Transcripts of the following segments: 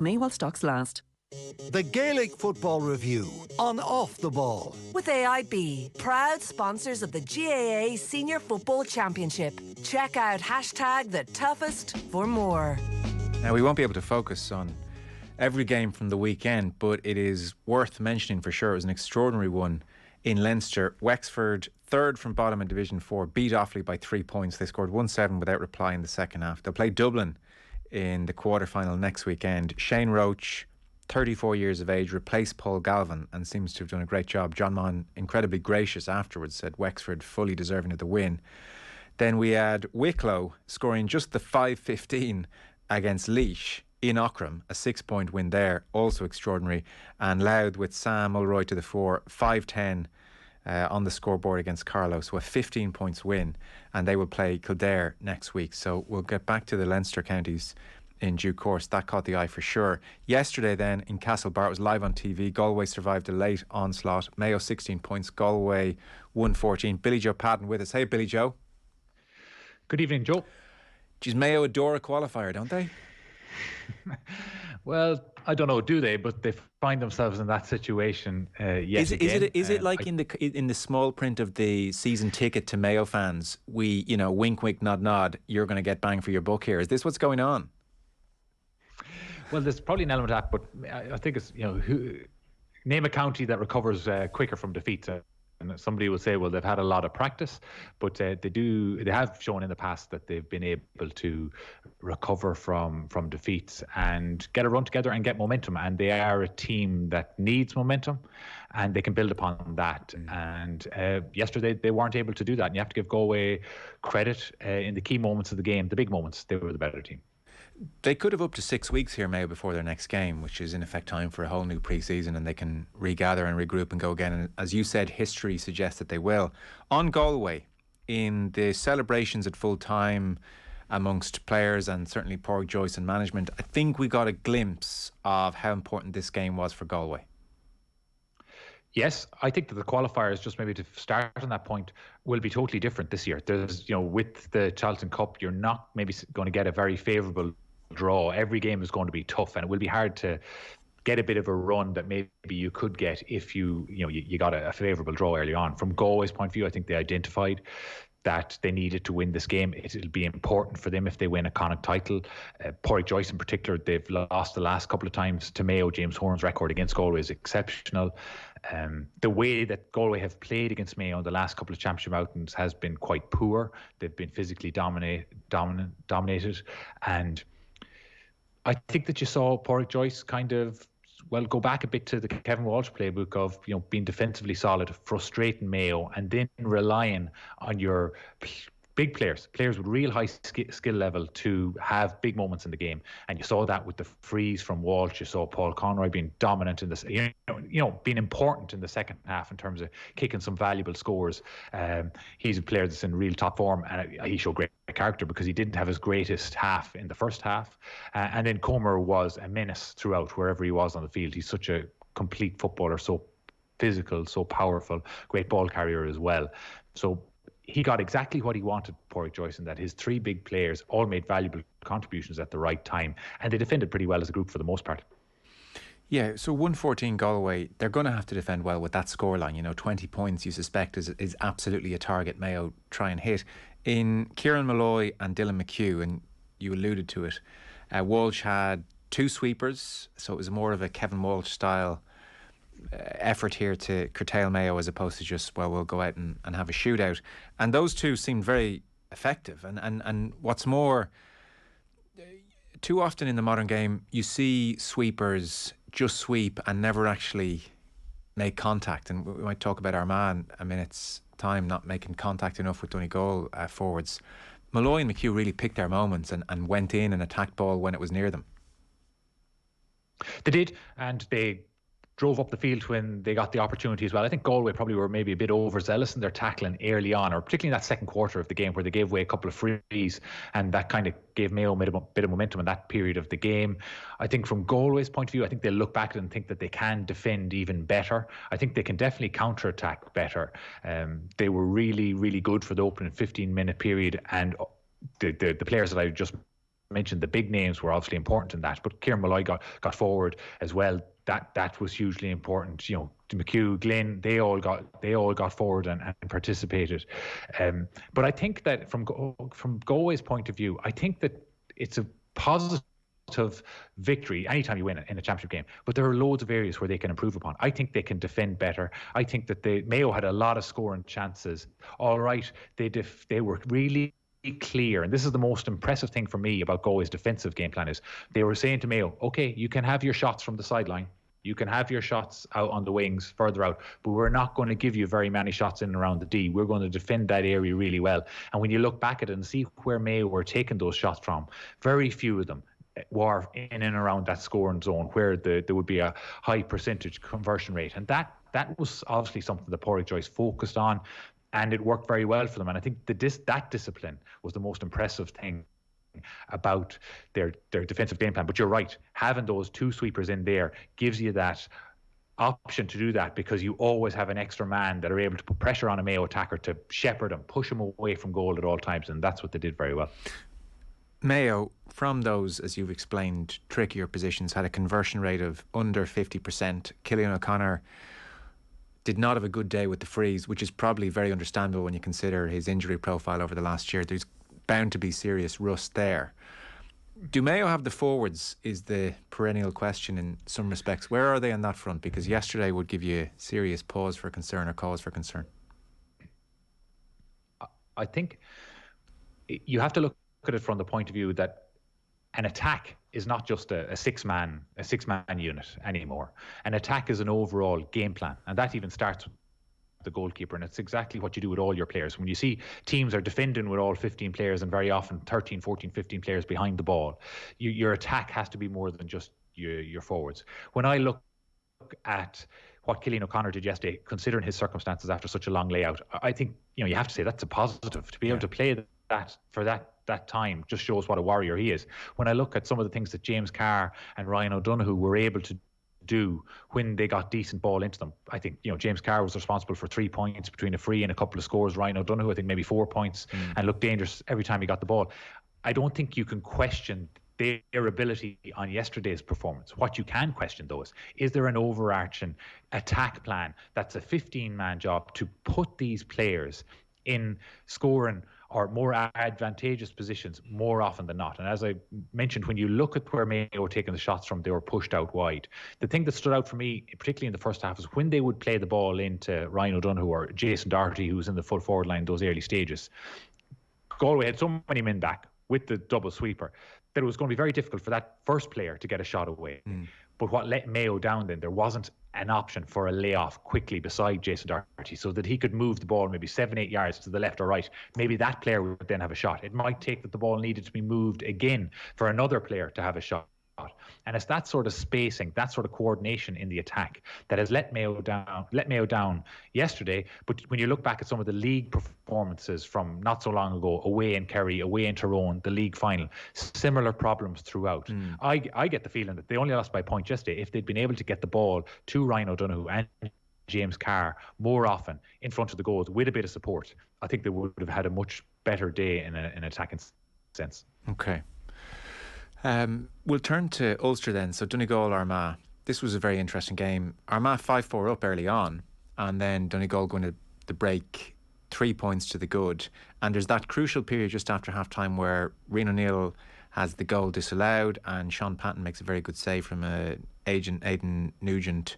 May while stocks last. The Gaelic Football Review on Off the Ball. With AIB, proud sponsors of the GAA Senior Football Championship. Check out #TheToughest for more. Now, we won't be able to focus on every game from the weekend, but it is worth mentioning for sure. It was an extraordinary one in Leinster. Wexford, third from bottom in Division 4, beat Offaly by 3 points. They scored 1-7 without reply in the second half. They'll play Dublin in the quarter-final next weekend. Shane Roach, 34 years of age, replaced Paul Galvin and seems to have done a great job. John Mahon, incredibly gracious afterwards, said Wexford fully deserving of the win. Then we had Wicklow scoring just the 5-15 against Laois in Aughrim, a 6-point win there, also extraordinary. And Louth with Sam Mulroy to the fore, 5-10 on the scoreboard against Carlow, so a 15 points win, and they will play Kildare next week. So we'll get back to the Leinster counties in due course. That caught the eye for sure. Yesterday then in Castlebar, it was live on TV. Galway survived a late onslaught. Mayo 16 points, Galway 114. Billy Joe Padden with us. Hey Billy Joe. Good evening, Joe. Geez, Mayo adore a qualifier, don't they? Well, I don't know, do they? But they find themselves in that situation yet again. Is it like in the small print of the season ticket to Mayo fans? We, wink, wink, nod, nod. You're going to get bang for your buck here. Is this what's going on? Well, there's probably an element of that, but I think it's name a county that recovers quicker from defeats. And somebody will say, well, they've had a lot of practice, but they have shown in the past that they've been able to recover from defeats and get a run together and get momentum. And they are a team that needs momentum, and they can build upon that. And yesterday they weren't able to do that. And you have to give Galway credit in the key moments of the game, the big moments. They were the better team. They could have up to 6 weeks here, Mayo, before their next game, which is in effect time for a whole new pre-season, and they can regather and regroup and go again. And as you said, history suggests that they will. On Galway, in the celebrations at full time amongst players and certainly Pádraig Joyce and management, I think we got a glimpse of how important this game was for Galway. Yes, I think that the qualifiers, just maybe to start on that point, will be totally different this year. There's, with the Charlton Cup, you're not maybe going to get a very favourable draw. Every game is going to be tough, and it will be hard to get a bit of a run that maybe you could get if you got a favourable draw early on. From Galway's point of view, I think they identified that they needed to win this game. It'll be important for them if they win a Connacht title. Pádraig Joyce in particular, they've lost the last couple of times to Mayo. James Horne's record against Galway is exceptional. The way that Galway have played against Mayo in the last couple of championship outings has been quite poor. They've been physically dominated. And I think that you saw Pádraig Joyce kind of, go back a bit to the Kevin Walsh playbook of, being defensively solid, frustrating Mayo, and then relying on your big players with real high skill level to have big moments in the game. And you saw that with the freeze from Walsh. You saw Paul Conroy being dominant in this, being important in the second half in terms of kicking some valuable scores. He's a player that's in real top form, and he showed great character because he didn't have his greatest half in the first half. And then Comer was a menace throughout wherever he was on the field. He's such a complete footballer, so physical, so powerful, great ball carrier as well. So he got exactly what he wanted, Pádraig Joyce, in that his three big players all made valuable contributions at the right time, and they defended pretty well as a group for the most part. Yeah, so 114 Galway, they're going to have to defend well with that scoreline. 20 points you suspect is absolutely a target Mayo try and hit. In Kieran Malloy and Dylan McHugh, and you alluded to it, Walsh had 2 sweepers, so it was more of a Kevin Walsh style effort here to curtail Mayo as opposed to just, we'll go out and have a shootout. And those 2 seemed very effective. And what's more, too often in the modern game, you see sweepers just sweep and never actually make contact. And we might talk about Armagh in a minute's time, not making contact enough with Donegal forwards. Malloy and McHugh really picked their moments and went in and attacked ball when it was near them. They did, and they drove up the field when they got the opportunity as well. I think Galway probably were maybe a bit overzealous in their tackling early on, or particularly in that second quarter of the game where they gave away a couple of frees, and that kind of gave Mayo a bit of momentum in that period of the game. I think from Galway's point of view, I think they'll look back at it and think that they can defend even better. I think they can definitely counter-attack better. They were really, really good for the opening 15-minute period, and the players that I just mentioned, the big names were obviously important in that, but Kieran Molloy got forward as well. That was hugely important. You know, McHugh, Glynn, they all got forward and participated. But I think that from Galway's point of view, I think that it's a positive victory anytime you win in a championship game, but there are loads of areas where they can improve upon. I think they can defend better. I think that Mayo had a lot of scoring chances. All right, they were really clear, and this is the most impressive thing for me about Galway's defensive game plan, is they were saying to Mayo, okay, you can have your shots from the sideline, you can have your shots out on the wings further out, but we're not going to give you very many shots in and around the D. We're going to defend that area really well. And when you look back at it and see where Mayo were taking those shots from, very few of them were in and around that scoring zone where there would be a high percentage conversion rate. And that was obviously something that Pádraig Joyce focused on, and it worked very well for them. And I think that discipline was the most impressive thing about their defensive game plan. But you're right, having those two sweepers in there gives you that option to do that, because you always have an extra man that are able to put pressure on a Mayo attacker to shepherd him, push him away from goal at all times, and that's what they did very well. Mayo, from those, as you've explained, trickier positions, had a conversion rate of under 50%. Cillian O'Connor did not have a good day with the frees, which is probably very understandable when you consider his injury profile over the last year. There's bound to be serious rust there. Do Mayo have the forwards, is the perennial question in some respects. Where are they on that front? Because yesterday would give you serious pause for concern or cause for concern. I think you have to look at it from the point of view that an attack is not just a six-man unit anymore. An attack is an overall game plan, and that even starts with the goalkeeper, and it's exactly what you do with all your players. When you see teams are defending with all 15 players and very often 13, 14, 15 players behind the ball, your attack has to be more than just your forwards. When I look at what Cillian O'Connor did yesterday, considering his circumstances after such a long layout, I think you have to say that's a positive. To be able to play that for that time just shows what a warrior he is. When I look at some of the things that James Carr and Ryan O'Donoghue were able to do when they got decent ball into them, I think James Carr was responsible for 3 points between a free and a couple of scores. Ryan O'Donoghue, I think maybe 4 points, and looked dangerous every time he got the ball. I don't think you can question their ability on yesterday's performance. What you can question, though, is there an overarching attack plan that's a 15-man job to put these players in scoring or more advantageous positions more often than not. And as I mentioned, when you look at where Mayo were taking the shots from, they were pushed out wide. The thing that stood out for me, particularly in the first half, is when they would play the ball into Ryan O'Donoghue or Jason Doherty, who was in the full forward line those early stages. Galway had so many men back with the double sweeper that it was going to be very difficult for that first player to get a shot away. But what let Mayo down then, there wasn't an option for a layoff quickly beside Jason Doherty so that he could move the ball maybe 7-8 yards to the left or right. Maybe that player would then have a shot. It might take that the ball needed to be moved again for another player to have a shot. And it's that sort of spacing, that sort of coordination in the attack that has let Mayo down yesterday. But when you look back at some of the league performances from not so long ago, away in Kerry, away in Tyrone, the league final, similar problems throughout. I get the feeling that they only lost by a point yesterday. If they'd been able to get the ball to Ryan O'Donoghue and James Carr more often in front of the goals with a bit of support, I think they would have had a much better day in an attacking sense. Okay. We'll turn to Ulster then. So Donegal, Armagh. This was a very interesting game. Armagh 5-4 up early on, and then Donegal going to the break 3 points to the good. And there's that crucial period just after half-time where Rian O'Neill has the goal disallowed and Sean Patton makes a very good save from Aidan Nugent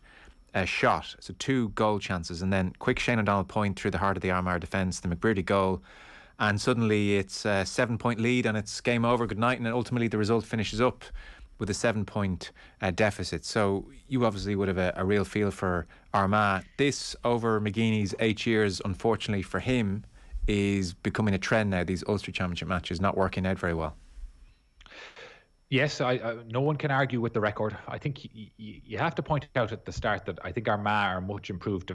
shot. So 2 goal chances, and then quick Shane O'Donnell point through the heart of the Armagh defence, the McBrearty goal. And suddenly it's a 7-point lead and it's game over, good night, and ultimately the result finishes up with a 7-point deficit. So you obviously would have a real feel for Armagh. This, over McGeeney's 8 years, unfortunately for him, is becoming a trend now. These Ulster Championship matches not working out very well. Yes, no one can argue with the record. I think you have to point out at the start that I think Armagh are much improved,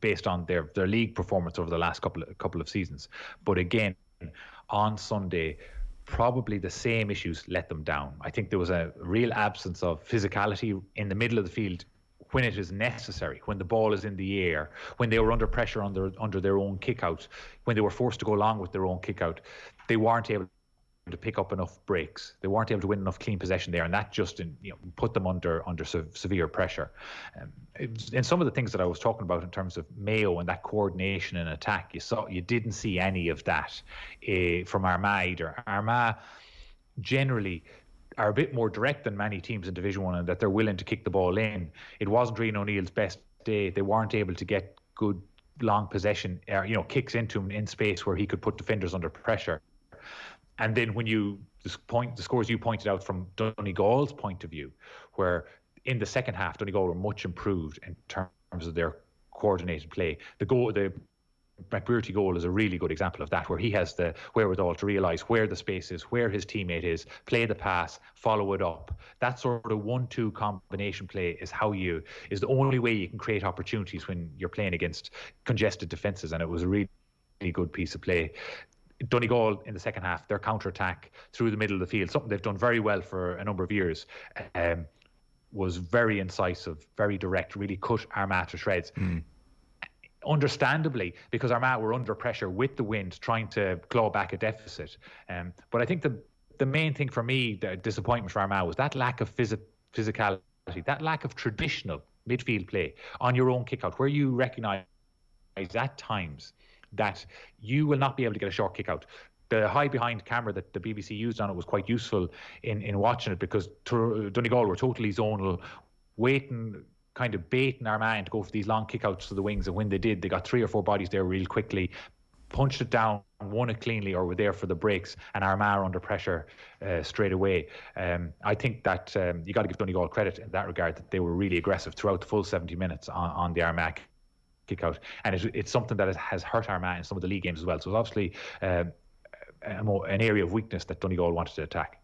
based on their league performance over the last couple of seasons. But again, on Sunday, probably the same issues let them down. I think there was a real absence of physicality in the middle of the field when it is necessary, when the ball is in the air, when they were under pressure under their own kick out, when they were forced to go along with their own kick out. They weren't able to pick up enough breaks. They weren't able to win enough clean possession there, and that just put them under severe pressure. And some of the things that I was talking about in terms of Mayo and that coordination in attack, you didn't see any of that from Armagh either. Armagh generally are a bit more direct than many teams in Division 1 in that they're willing to kick the ball in. It wasn't Rian O'Neill's best day. They weren't able to get good long possession, kicks into him in space where he could put defenders under pressure. And then when the scores you pointed out from Donegal's point of view, where in the second half Donegal were much improved in terms of their coordinated play. The McBrearty goal is a really good example of that, where he has the wherewithal to realise where the space is, where his teammate is, play the pass, follow it up. That sort of 1-2 combination play is the only way you can create opportunities when you're playing against congested defences, and it was a really, really good piece of play. Donegal in the second half, their counter-attack through the middle of the field, something they've done very well for a number of years, was very incisive, very direct, really cut Armagh to shreds. Understandably, because Armagh were under pressure with the wind, trying to claw back a deficit. But I think the main thing for me, the disappointment for Armagh, was that lack of physicality, that lack of traditional midfield play on your own kick-out, where you recognise at times that you will not be able to get a short kick-out. The high behind camera that the BBC used on it was quite useful in watching it, because Donegal were totally zonal, waiting, kind of baiting Armagh to go for these long kickouts to the wings, and when they did, they got 3 or 4 bodies there real quickly, punched it down, won it cleanly, or were there for the breaks, and Armagh under pressure straight away. I think that you got to give Donegal credit in that regard, that they were really aggressive throughout the full 70 minutes on the Armagh kick-out, and it's something that has hurt Armagh in some of the league games as well. So it's obviously an area of weakness that Donegal wanted to attack.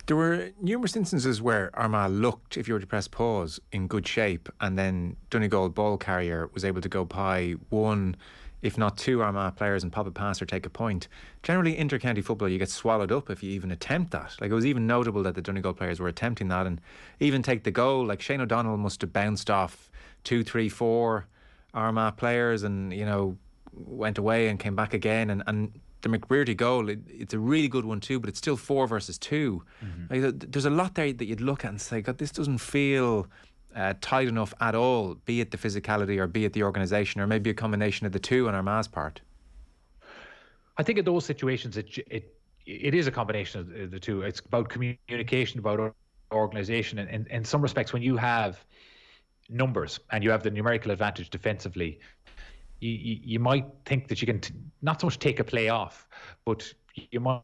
There were numerous instances where Armagh looked, if you were to press pause, in good shape, and then Donegal ball carrier was able to go by 1, if not 2 Armagh players and pop a pass or take a point. Generally, inter-county football, you get swallowed up if you even attempt that. Like, it was even notable that the Donegal players were attempting that, and even take the goal. Like, Shane O'Donnell must have bounced off 2, 3, 4 Armagh players, and went away and came back again, and the McBrearty goal, it's a really good one too, but it's still 4 versus 2. Like, there's a lot there that you'd look at and say, God, this doesn't feel tight enough at all, be it the physicality or be it the organisation, or maybe a combination of the two on Armagh's part. I think in those situations, it is a combination of the two. It's about communication, about organisation, and in some respects, when you have numbers and you have the numerical advantage defensively, you might think that you can not so much take a play off, but you might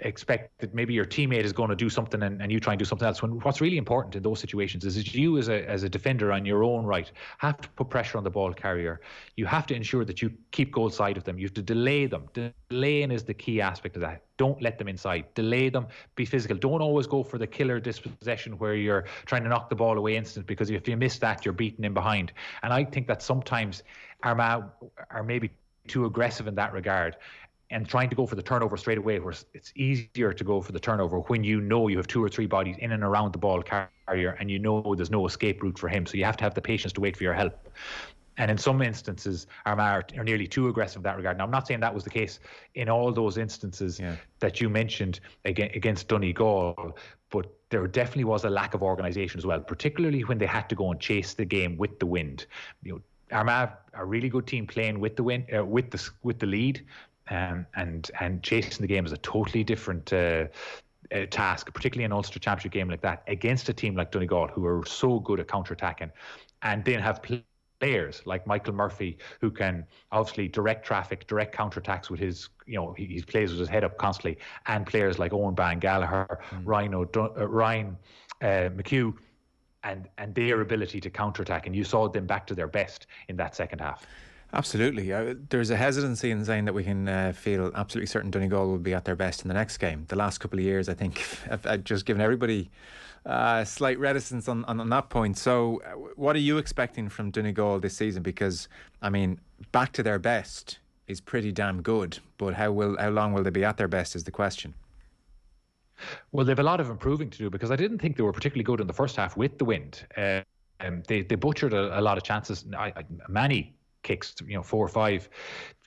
expect that maybe your teammate is going to do something and you try and do something else. When what's really important in those situations is that you as a defender on your own right have to put pressure on the ball carrier. You have to ensure that you keep goal side of them. You have to delay them. Delaying is the key aspect of that. Don't let them inside. Delay them. Be physical. Don't always go for the killer dispossession where you're trying to knock the ball away instant, because if you miss that, you're beaten in behind. And I think that sometimes Armagh are maybe too aggressive in that regard, and trying to go for the turnover straight away, where it's easier to go for the turnover when you know you have 2 or 3 bodies in and around the ball carrier and you know there's no escape route for him. So you have to have the patience to wait for your help. And in some instances, Armagh are nearly too aggressive in that regard. Now, I'm not saying that was the case in all those instances that you mentioned against Donegal, but there definitely was a lack of organisation as well, particularly when they had to go and chase the game with the wind. Armagh are a really good team playing with the wind, with the lead. And chasing the game is a totally different task, particularly in an Ulster Championship game like that, against a team like Donegal, who are so good at counter-attacking, and then have players like Michael Murphy, who can obviously direct traffic, direct counter-attacks with his, he plays with his head up constantly, and players like Owen Ban Gallagher, Ryan McHugh, and their ability to counter-attack, and you saw them back to their best in that second half. Absolutely. There's a hesitancy in saying that we can feel absolutely certain Donegal will be at their best in the next game. The last couple of years, I think, have just given everybody slight reticence on that point. So what are you expecting from Donegal this season? Because, I mean, back to their best is pretty damn good, but how long will they be at their best is the question. Well, they have a lot of improving to do, because I didn't think they were particularly good in the first half with the wind. They butchered a lot of chances. Many kicks, 4 or 5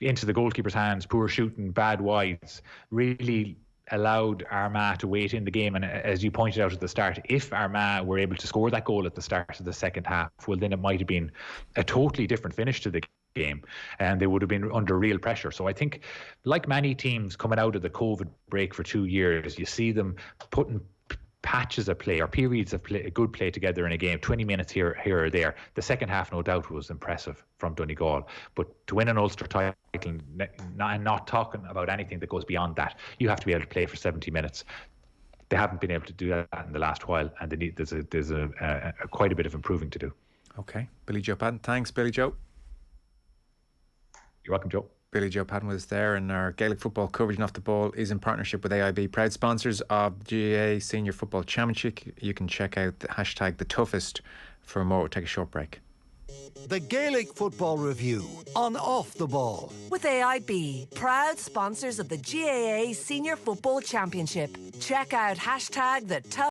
into the goalkeeper's hands, poor shooting, bad wides, really allowed Armagh to wait in the game. And as you pointed out at the start, if Armagh were able to score that goal at the start of the second half, well, then it might have been a totally different finish to the game, and they would have been under real pressure. So I think, like many teams coming out of the COVID break for 2 years, you see them putting patches of play or periods of play, good play together in a game, 20 minutes here or there. The second half, no doubt, was impressive from Donegal. But to win an Ulster title and not talking about anything that goes beyond that, you have to be able to play for 70 minutes. They haven't been able to do that in the last while, and there's quite a bit of improving to do. Okay. Billy Joe Padden. Thanks, Billy Joe. You're welcome, Joe. Billy Joe Padden was there, and our Gaelic football coverage and Off the Ball is in partnership with AIB, proud sponsors of the GAA Senior Football Championship. You can check out the hashtag The Toughest for more. We'll take a short break. The Gaelic Football Review on Off the Ball. With AIB, proud sponsors of the GAA Senior Football Championship. Check out hashtag The Toughest